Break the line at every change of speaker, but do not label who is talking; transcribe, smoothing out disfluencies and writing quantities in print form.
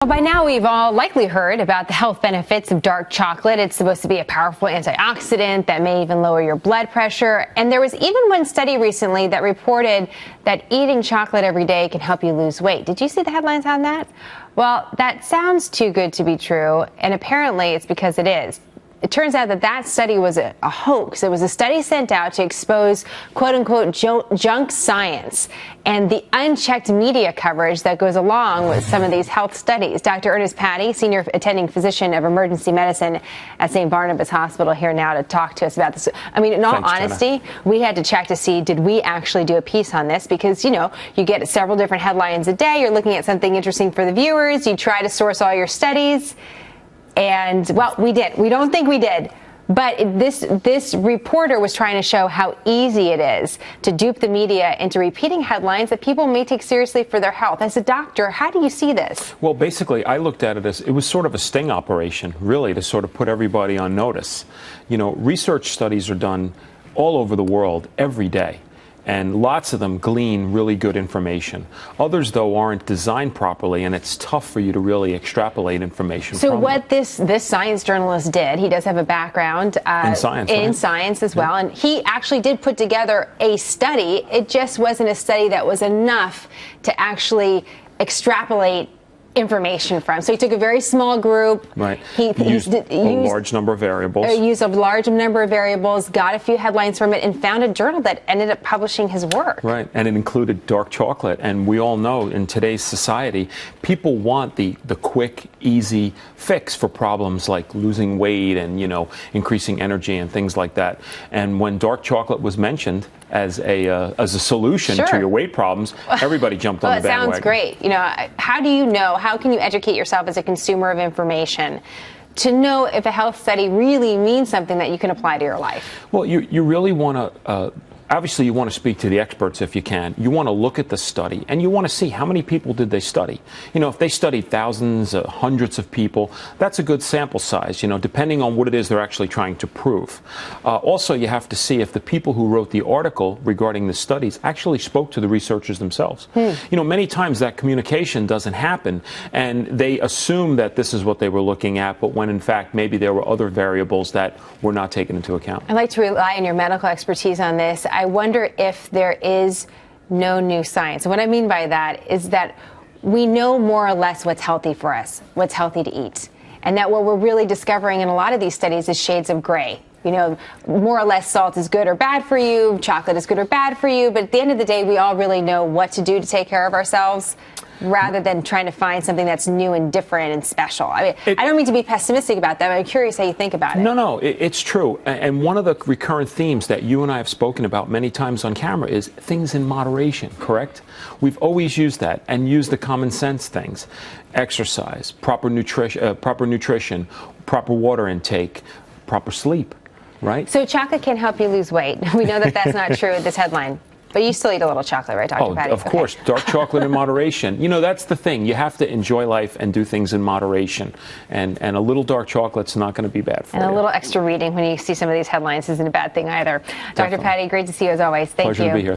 Well, by now, we've all likely heard about the health benefits of dark chocolate. It's supposed to be a powerful antioxidant that may even lower your blood pressure. And there was even one study recently that reported that eating chocolate every day can help you lose weight. Did you see the headlines on that? Well, that sounds too good to be true, and apparently it's because it is. It turns out that that study was a hoax. It was a study sent out to expose quote-unquote junk science and the unchecked media coverage that goes along with some of these health studies. Dr. Ernest Patty, senior attending physician of emergency medicine at St. Barnabas Hospital, here now to talk to us about this. I mean, in all honesty, we had to check to see, did we actually do a piece on this? Because, you know, you get several different headlines a day. You're looking at something interesting for the viewers. You try to source all your studies. And, well, we did. We don't think we did. But this reporter was trying to show how easy it is to dupe the media into repeating headlines that people may take seriously for their health. As a doctor, how do you see this?
Well, basically, I looked at it as it was sort of a sting operation, really, to sort of put everybody on notice. You know, research studies are done all over the world every day. And lots of them glean really good information. Others, though, aren't designed properly, and it's tough for you to really extrapolate information from them.
So what this science journalist did, he does have a background
in
science as well, and he actually did put together a study. It just wasn't a study that was enough to actually extrapolate information from. So he took a very small group.
Right. He used a large number of variables.
Used a large number of variables, got a few headlines from it, and found a journal that ended up publishing his work.
Right. And it included dark chocolate. And we all know in today's society, people want the quick, easy fix for problems like losing weight and, you know, increasing energy and things like that. And when dark chocolate was mentioned as a solution to your weight problems, everybody jumped on the bandwagon.
Well, it sounds great. You know, how do you know, how can you educate yourself as a consumer of information to know if a health study really means something that you can apply to your life?
Well, you really want to obviously, you want to speak to the experts if you can. You want to look at the study, and you want to see how many people did they study. You know, if they studied thousands, hundreds of people, that's a good sample size, you know, depending on what it is they're actually trying to prove. Also, you have to see if the people who wrote the article regarding the studies actually spoke to the researchers themselves. You know, many times that communication doesn't happen, and they assume that this is what they were looking at, but when in fact maybe there were other variables that were not taken into account.
I'd like to rely on your medical expertise on this. I wonder if there is no new science. And what I mean by that is that we know more or less what's healthy for us, what's healthy to eat. And that what we're really discovering in a lot of these studies is shades of gray. You know, more or less salt is good or bad for you, chocolate is good or bad for you, but at the end of the day, we all really know what to do to take care of ourselves, rather than trying to find something that's new and different and special. I mean, I don't mean to be pessimistic about that, but I'm curious how you think about it.
No, it's true. And one of the recurrent themes that you and I have spoken about many times on camera is things in moderation, correct? We've always used that and used the common sense things. Exercise, proper nutrition, proper water intake, proper sleep, right?
So chocolate can help you lose weight. We know that that's not true with this headline. But you still eat a little chocolate, right, Dr. Patty?
Of course. Dark chocolate in moderation. You know, that's the thing. You have to enjoy life and do things in moderation. And a little dark chocolate's not going to be bad for you.
And a little extra reading when you see some of these headlines isn't a bad thing either. Dr. Patty, great to see you as always. Thank you.
Pleasure to be here.